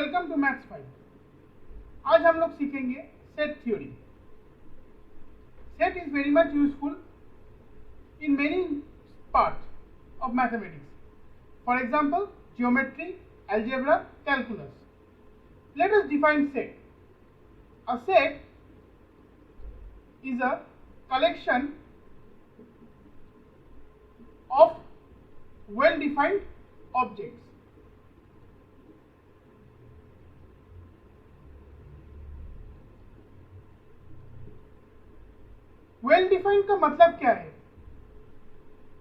Welcome to maths 5। आज हम लोग सीखेंगे set theory. Set is very much useful in many parts of mathematics. For example, geometry, algebra, calculus. Let us define set. A set is a collection of well-defined objects. Well-defined का मतलब क्या है?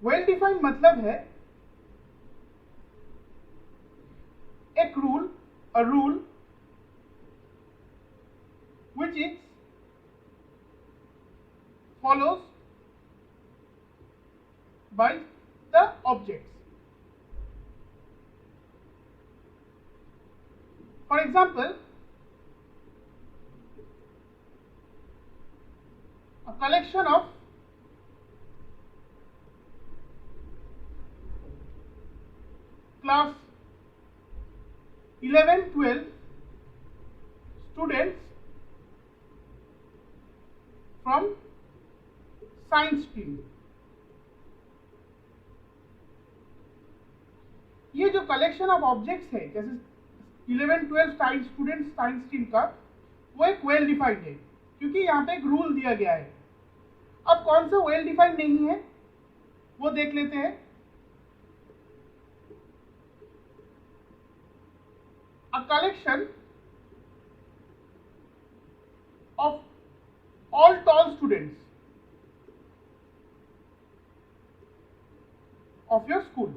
Well defined मतलब है एक rule, a rule which is follows by the objects. For example, a collection of class 11-12 students from science stream। ये जो collection of objects है, जैसे 11-12 साइंस स्टूडेंट्स साइंस स्ट्रीम का, वो एक वेल डिफाइंड है क्योंकि यहाँ पे एक रूल दिया गया है। अब कौन सा वेल डिफाइंड नहीं है वो देख लेते हैं। A collection of all tall students of your school।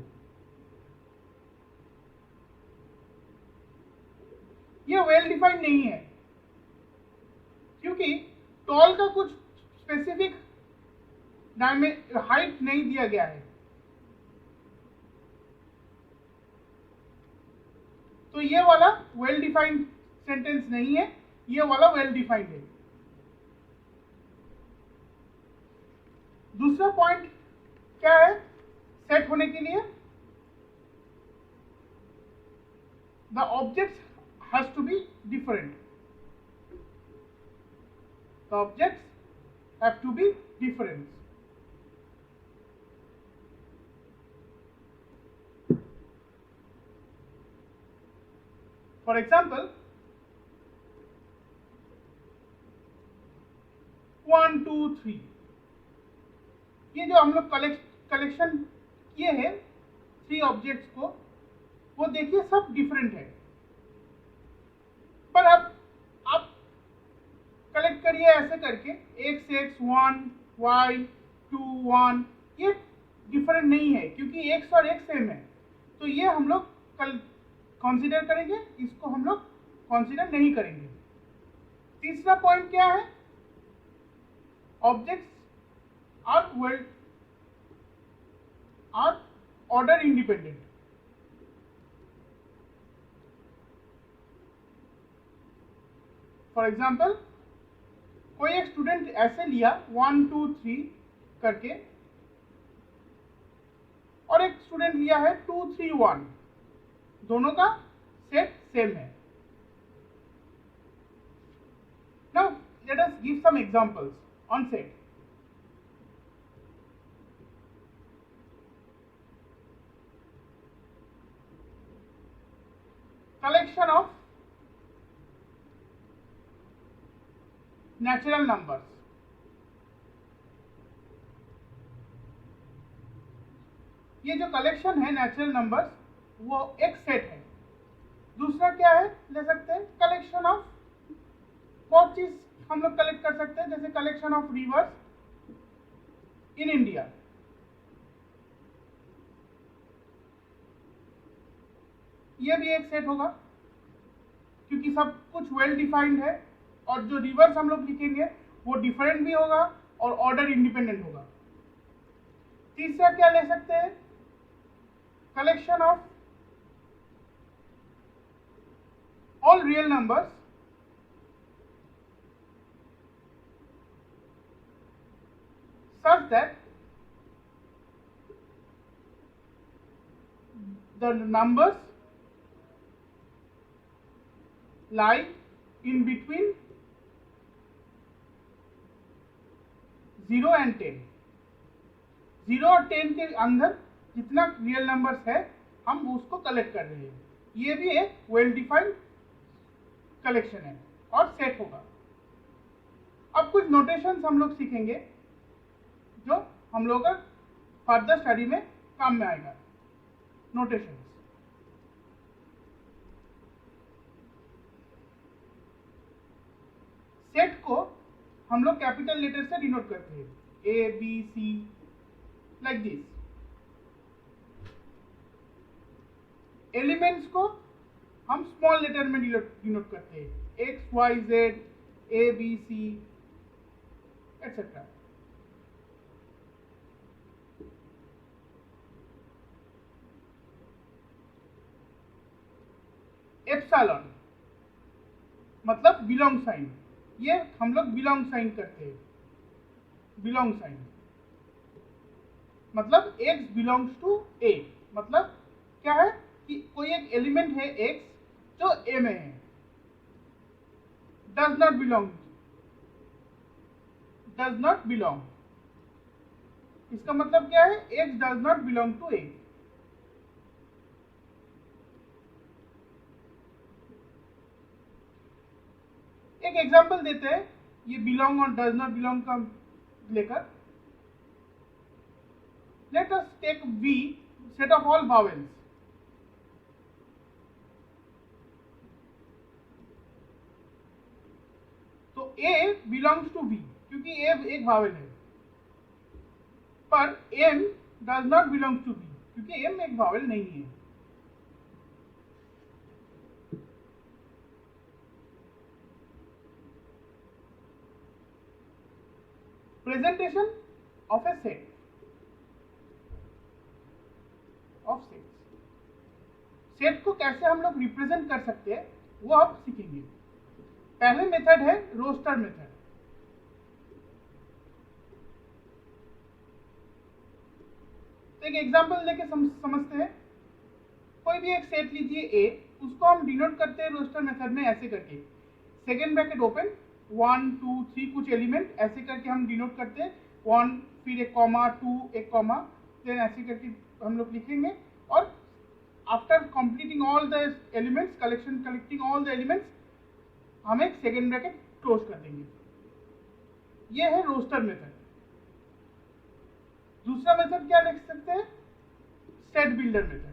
ये वेल डिफाइंड नहीं है क्योंकि टॉल का कुछ स्पेसिफिक हाइट नहीं दिया गया है। तो ये वाला वेल डिफाइंड सेंटेंस नहीं है, ये वाला वेल डिफाइंड है। दूसरा पॉइंट क्या है सेट होने के लिए? The objects has to be different. The objects have to be different. For example, 1, 2, 3, ये जो हम लोग कलेक्शन किए हैं 3 ऑब्जेक्ट्स को, वो देखिए सब डिफरेंट है। पर अब आप कलेक्ट करिए ऐसे करके x x 1 y 2 1, ये डिफरेंट नहीं है क्योंकि x और x सेम है। तो ये हम लोग कंसीडर करेंगे, इसको हम लोग कंसीडर नहीं करेंगे। तीसरा पॉइंट क्या है? Objects are order independent. For example, कोई एक स्टूडेंट ऐसे लिया 1 2 3 करके और एक स्टूडेंट लिया है 2 3 1, दोनों का सेट सेम है। Now let us give some examples on set. Collection of natural numbers। ये जो कलेक्शन है नेचुरल नंबर्स, वो एक सेट है। दूसरा क्या है ले सकते हैं? कलेक्शन ऑफ, बहुत चीज हम लोग कलेक्ट कर सकते हैं, जैसे collection of reverse in India. ये भी एक सेट होगा क्योंकि सब कुछ वेल डिफाइंड है और जो रिवर्स हम लोग लिखेंगे वो डिफरेंट भी होगा और ऑर्डर इंडिपेंडेंट होगा। तीसरा क्या ले सकते हैं? Collection of all real numbers such that the numbers lie in between 0 and 10। 0 और 10 के अंदर जितना रियल नंबर्स है हम उसको कलेक्ट कर रहे हैं। ये भी एक वेल डिफाइंड कलेक्शन है और सेट होगा। अब कुछ नोटेशंस हम लोग सीखेंगे जो हम लोग का फर्दर स्टडी में काम में आएगा। नोटेशंस, सेट को हम लोग कैपिटल लेटर से डिनोट करते हैं, A B C, like this. Elements को हम स्मॉल लेटर में डिनोट करते हैं, X Y Z, A B C etcetera. Epsilon मतलब बिलोंग साइन, ये हम लोग बिलोंग साइन करते हैं। बिलोंग साइन मतलब x बिलोंग्स टू a, मतलब क्या है कि कोई एक एलिमेंट है x जो a में है। Does not belong, does not belong, इसका मतलब क्या है, x does not belong to a। एक एग्जांपल देते हैं ये बिलोंग और डज नॉट बिलोंग का लेकर। Let us take V, set of all vowels. तो A बिलोंग्स टू V क्योंकि A एक वावेल है, पर M does not belongs to V क्योंकि M एक वावेल नहीं है। Presentation of a set of sets, set को कैसे हम लोग रिप्रेजेंट कर सकते हैं वो आप सीखेंगे। पहले मेथड है रोस्टर मेथड। तो एक एग्जांपल लेके समझते हैं। कोई भी एक सेट लीजिए A, उसको हम डिनोट करते हैं रोस्टर मेथड में ऐसे करके, सेकेंड ब्रैकेट ओपन 1 2 3 कुछ एलिमेंट ऐसे करके हम डिनोट करते हैं, 1 फिर एक कॉमा 2 एक कॉमा, देन ऐसे करके हम लोग लिखेंगे। और after completing all the elements, collecting all the elements, हम एक सेकेंड ब्रैकेट क्लोज कर देंगे। ये है रोस्टर मेथड। दूसरा मेथड क्या लिख सकते हैं, सेट बिल्डर मेथड।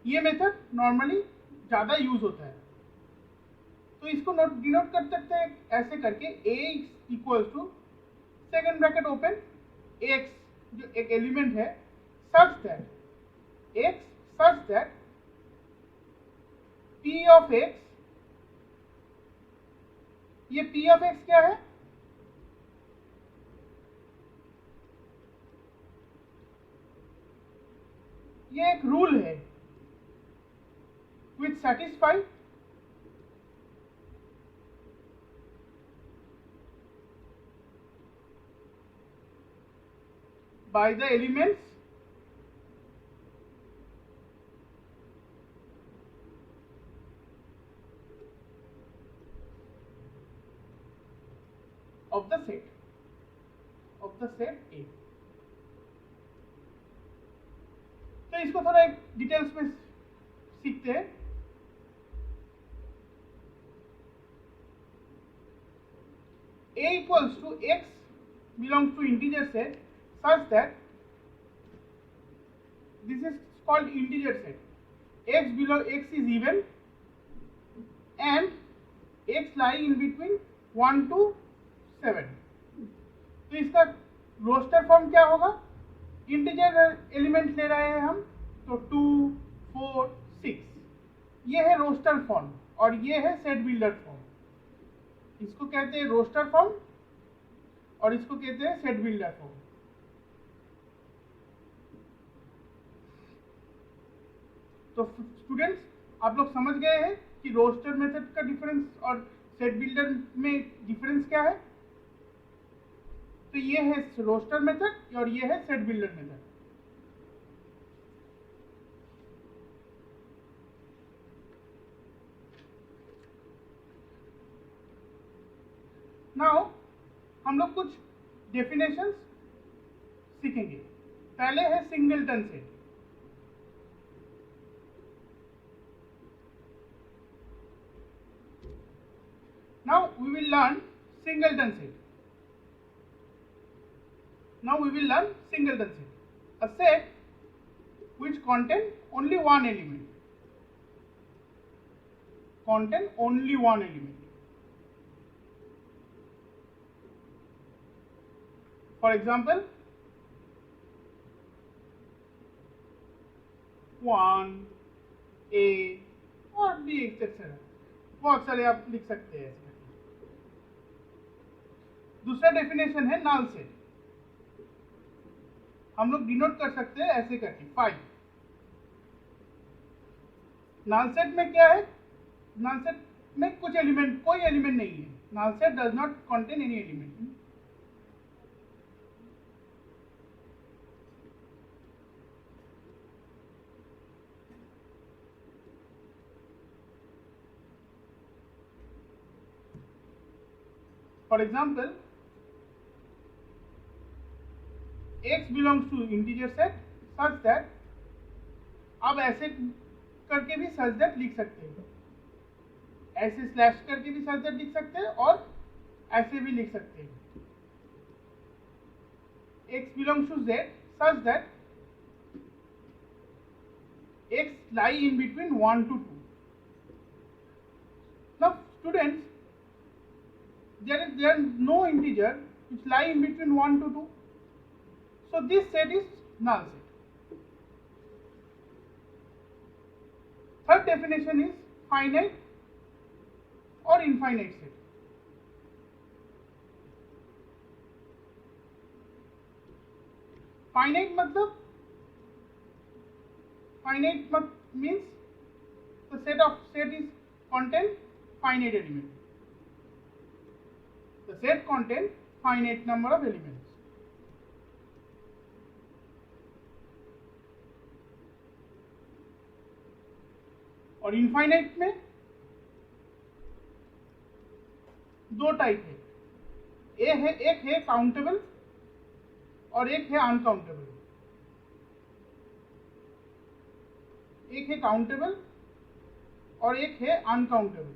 ये मेथड नॉर्मली ज्यादा यूज होता है, तो इसको डिनोट कर सकते हैं ऐसे करके, a equals to second bracket open x जो एक एलिमेंट है, such that x such that p of x, ये p ऑफ x क्या है, ये एक रूल है which satisfy by the elements of the set A। तो इसको थोड़ा एक डिटेल्स में सीखते हैं। A equals to x belongs to integer set such that this is called integer set, x is even and x lying in between 1 to 7। तो इसका roster form क्या होगा, इंटीजर एलिमेंट ले रहे हैं हम, तो 2 4 6, ये है रोस्टर फॉर्म और ये है सेट बिल्डर फॉर्म। इसको कहते हैं रोस्टर फॉर्म और इसको कहते हैं सेट बिल्डर फॉर्म। तो स्टूडेंट्स आप लोग समझ गए हैं कि रोस्टर मेथड का डिफरेंस और सेट बिल्डर में डिफरेंस क्या है। तो ये है रोस्टर मेथड और ये है सेट बिल्डर मेथड। नाउ हम लोग कुछ डेफिनेशंस सीखेंगे। पहले है singleton set. Now we will learn singleton set. Now we will learn singleton set, a set which contain only one element. Contain only one element. For example, 1, A और B etc. बहुत सारे आप लिख सकते हैं इसमें। दूसरा डेफिनेशन है नल सेट। हम लोग डिनोट कर सकते हैं ऐसे करके 5। नल सेट में क्या है? नल सेट में कुछ एलिमेंट, कोई एलिमेंट नहीं है। Null set does not contain any element. For example, x belongs to integer set such that, अब ऐसे करके भी such that लिख सकते हैं, ऐसे स्लैश करके भी such that लिख सकते हैं और ऐसे भी लिख सकते हैं। x belongs to z such that x lie in between 1 to 2. Now students, there are no integer which lie in between 1 to 2. So this set is null set. Third definition is finite or infinite set. Finite मतलब, means the set is contain finite element. The set contains finite number of elements. और infinite में दो type है, एक है countable और एक है अनकाउंटेबल। एक है काउंटेबल और एक है अनकाउंटेबल।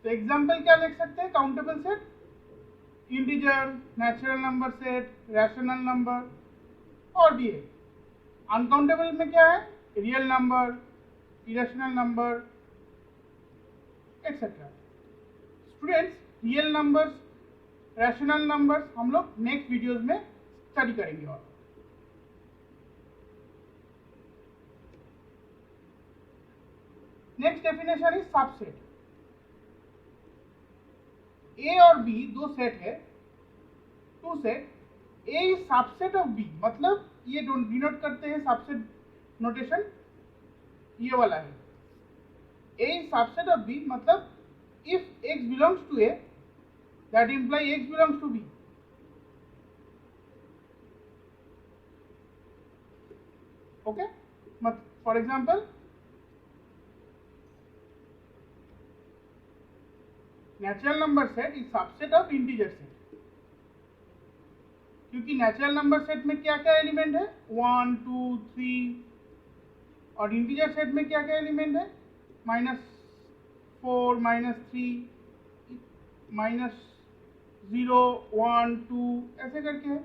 तो एग्जाम्पल क्या लिख सकते हैं countable set? Integer, natural number set, rational number और भी है। अनकाउंटेबल में क्या है? Real number, irrational number etcetera. Students, real numbers, rational numbers हम लोग नेक्स्ट वीडियोस में स्टडी करेंगे। और next definition is subset. A और B दो सेट है, two set. A is subset of B, मतलब ये डिनोट करते हैं सबसेट नोटेशन, ये वाला है। A is subset of B, मतलब if X belongs to A, that imply X belongs to B। Okay, for example, natural number set is subset of integer set, क्योंकि natural number set में क्या क्या element है? 1, 2, 3, और integer set में क्या क्या एलिमेंट है? -4, -3, -0, 1, 2 ऐसे करके है।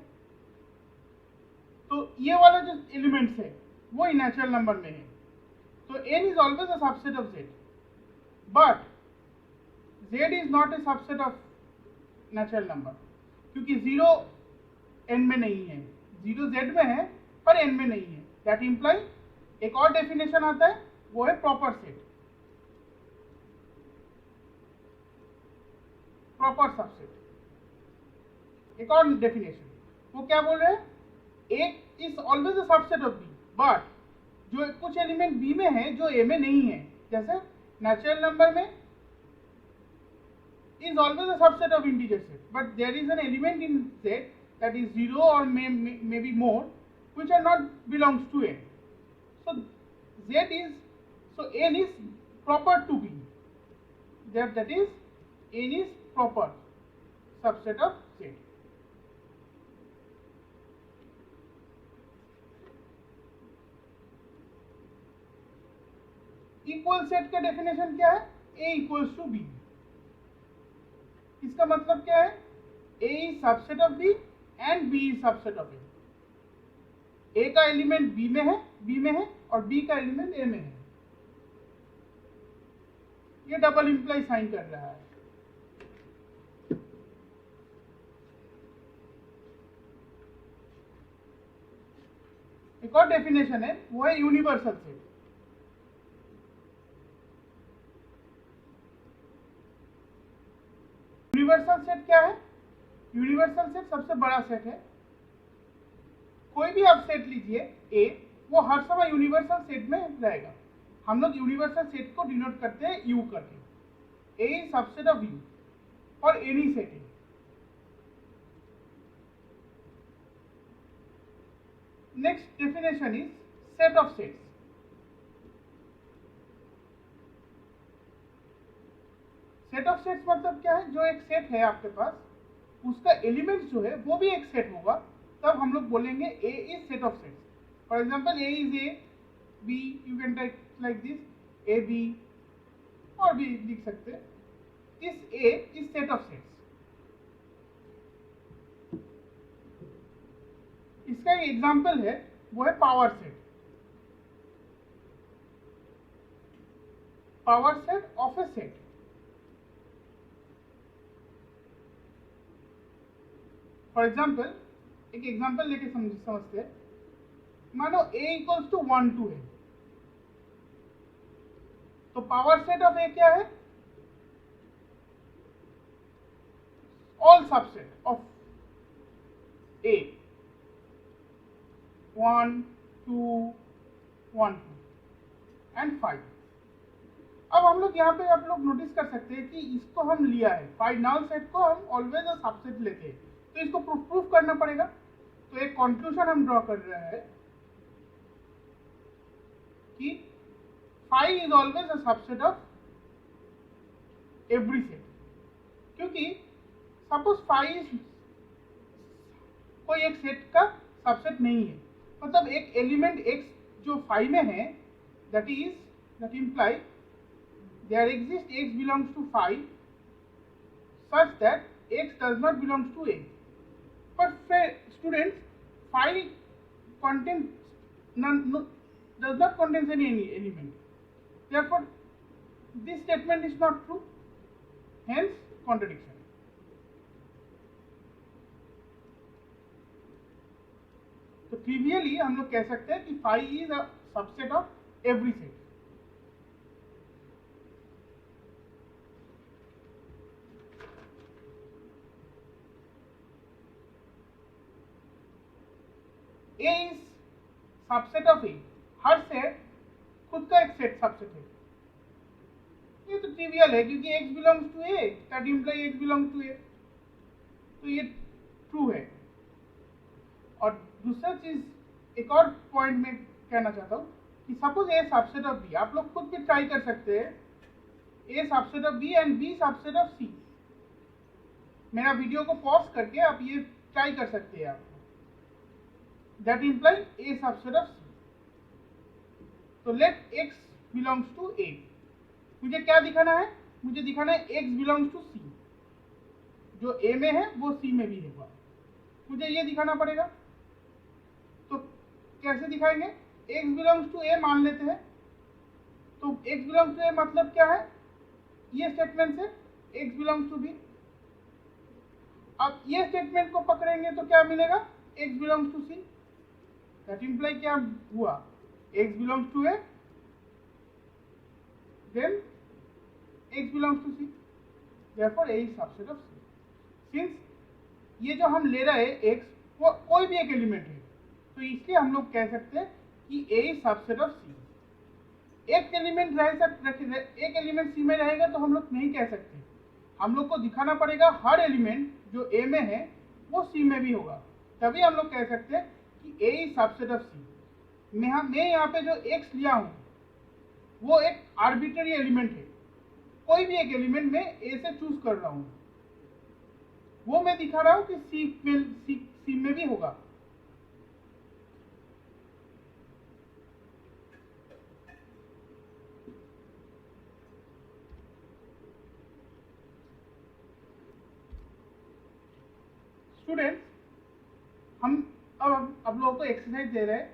तो ये वाला जो एलिमेंट्स है वो नेचुरल नंबर में है। तो n is always a subset of z, but z is not a subset of natural number, क्योंकि 0 n में नहीं है, 0 z में है पर n में नहीं है। दैट इम्प्लाई एक और डेफिनेशन आता है, वो है प्रॉपर सेट, प्रॉपर सबसेट। एक और डेफिनेशन, वो क्या बोल रहे हैं? A is always a subset of B, but जो कुछ एलिमेंट B में है जो A में नहीं है, जैसे नेचुरल नंबर में is always a subset of integer set, but there is an element in set that is 0 or maybe more, which are not belongs to A. So Z is, so N is proper to B, that is N is proper subset of Z. Equal set का definition क्या है? A equals to B. इसका मतलब क्या है? A is subset of B and B is subset of A. A का element B में है और B का एलिमेंट A में है. ये डबल इंप्लाई साइन कर रहा है. एक और डेफिनेशन है, वो है यूनिवर्सल सेट. यूनिवर्सल सेट क्या है? यूनिवर्सल सेट सबसे बड़ा सेट है. कोई भी आप सेट लीजिए A, वो हर समय यूनिवर्सल सेट में रहेगा. हम लोग यूनिवर्सल सेट को डिनोट करते हैं U करके. A is subset of U for any set A. Next definition is set of sets. Set of sets मतलब क्या है? जो एक सेट है आपके पास, उसका एलिमेंट जो है वो भी एक सेट होगा, तब हम लोग बोलेंगे A is set of sets. For example A is A, B, you can take like this, A, B, और भी लिख सकते हैं. This A is set of sets. इसका एक एग्जाम्पल है, वो है power set. Power set of a set. For example, एक एग्जाम्पल लेके समझते हैं. मानो A equals to 1 to A, तो पावर सेट ऑफ A क्या है? All subset of A, 1, 2, 1, 2 and 5. अब हम लोग यहाँ पे आप लोग नोटिस कर सकते हैं कि इसको हम लिया है, फाइनल सेट को हम ऑलवेज अ सबसेट लेते हैं, तो इसको प्रूफ करना पड़ेगा. तो एक कंक्लूजन हम ड्रॉ कर रहे हैं कि phi is always a subset of every set. क्योंकि सपोज phi कोई एक सेट का सबसेट नहीं है, मतलब एक एलिमेंट x जो phi में है, that imply there exists x belongs to phi such that x does not belongs to A. But students, phi does not contain any element. Therefore, this statement is not true. Hence, contradiction. तो trivially हम लोग कह सकते हैं कि phi is a subset of every set. A is subset of A. Her set खुद का एक सेट सबसेट है. ये तो ट्रिवियल है, क्योंकि x belongs to A, that imply x belongs to A, तो ये ट्रू है. और दूसरा चीज, एक और पॉइंट में कहना चाहता हूँ कि suppose A subset of B, आप लोग खुद भी ट्राई कर सकते हैं A subset of B and B subset of C. मेरा वीडियो को पॉज करके आप ये ट्राई कर सकते हैं. आप that implies A subset of C. तो let x belongs to A. मुझे क्या दिखाना है? मुझे दिखाना है x belongs to C. जो A में है वो C में भी है, मुझे ये दिखाना पड़ेगा. तो कैसे दिखाएंगे? x belongs to A मान लेते हैं. तो x belongs to A मतलब क्या है? ये स्टेटमेंट से x belongs to B. अब ये स्टेटमेंट को पकड़ेंगे तो क्या मिलेगा? x belongs to C. That imply क्या हुआ? x belongs to A, then x belongs to C. Therefore, A is subset of C. Since ये जो हम ले रहे हैं x, वो कोई भी एक एलिमेंट है, तो इसलिए हम लोग कह सकते हैं कि A is subset of C. एक एलिमेंट C में रहेगा तो हम लोग नहीं कह सकते. हम लोग को दिखाना पड़ेगा हर एलिमेंट जो A में है वो C में भी होगा, तभी हम लोग कह सकते हैं A is subset of C. मैं यहाँ पे जो x लिया हूँ वो एक आर्बिट्ररी एलिमेंट है, कोई भी एक एलिमेंट में ए से चूज कर रहा हूँ, वो मैं दिखा रहा हूँ कि सी में भी होगा। स्टूडेंट्स, हम अब लोगों को एक्सरसाइज दे रहे हैं,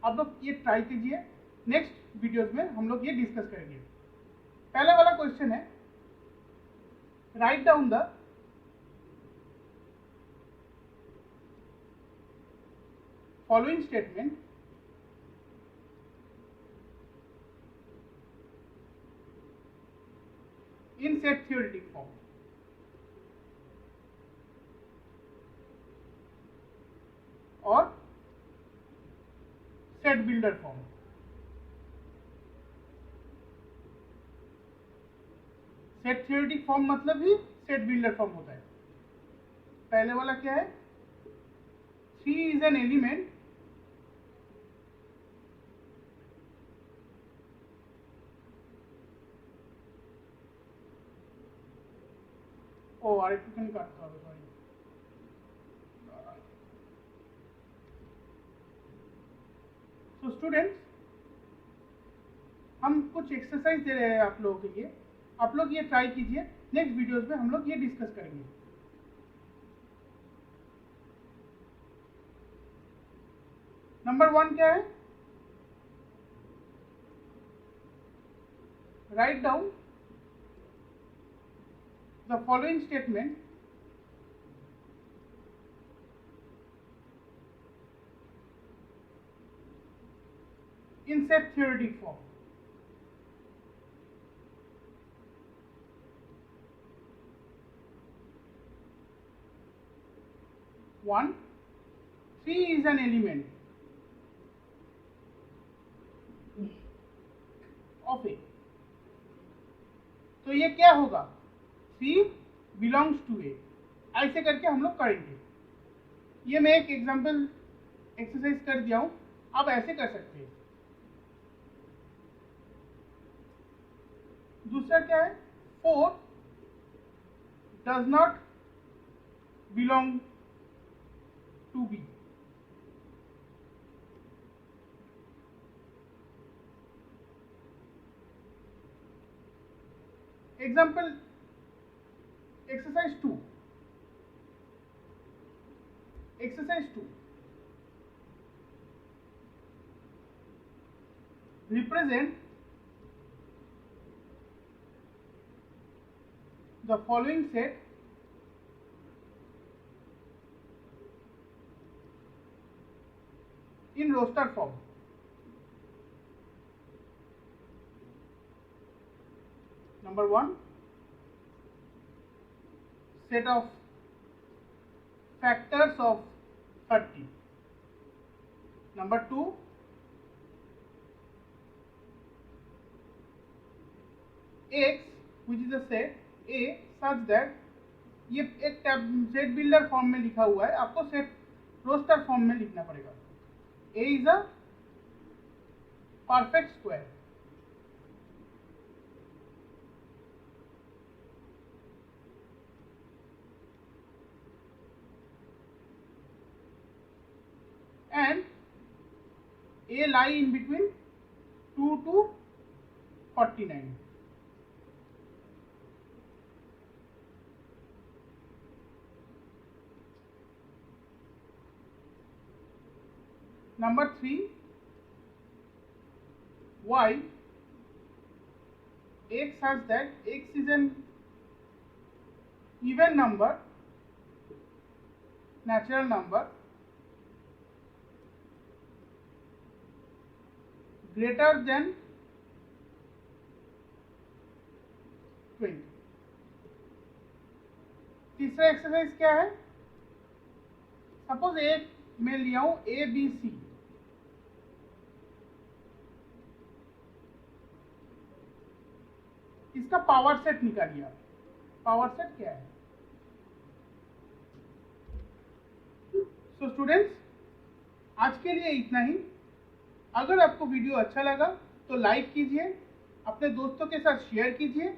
आप लोग ये ट्राई कीजिए। नेक्स्ट वीडियोस में हम लोग ये डिस्कस करेंगे। पहला वाला क्वेश्चन है, write down the following statement in set theoretic form. और set builder form. Set theoretic form मतलब ही सेट बिल्डर फॉर्म होता है। पहले वाला क्या है, 3 इज एन एलिमेंट আরেকটুখানি কাটতে হবে, সরি। तो स्टूडेंट्स, हम कुछ एक्सरसाइज दे रहे हैं आप लोगों के लिए, आप लोग ये ट्राई कीजिए। नेक्स्ट वीडियोस में हम लोग ये डिस्कस करेंगे। नंबर 1 क्या है, write down the following statement in set theoretic form. One, 3 is an element of A. तो ये क्या होगा, 3 belongs to A। ऐसे करके हम लोग करेंगे। ये मैं एक एग्जांपल एक्सरसाइज कर दिया हूं, आप ऐसे कर सकते हैं। दूसरा क्या है, 4 does not belong to B। Example exercise 2। Represent the following set in roster form। Number 1, set of factors of 30। Number 2, x which is a set A such that, ये एक सेट बिल्डर फॉर्म में लिखा हुआ है, आपको set roster form में लिखना पड़ेगा। A is a perfect square. And A lie in between 2 to 49। Number 3, y x such that x is an even number, natural number greater than 20। तीसरा exercise क्या है, सपोज एक मैं लिया हूं ABC, इसका पावर सेट निकालिए। पावर सेट क्या है। सो स्टूडेंट्स, आज के लिए इतना ही। अगर आपको वीडियो अच्छा लगा तो लाइक कीजिए, अपने दोस्तों के साथ शेयर कीजिए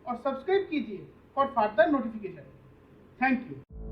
और सब्सक्राइब कीजिए for further notification. Thank you.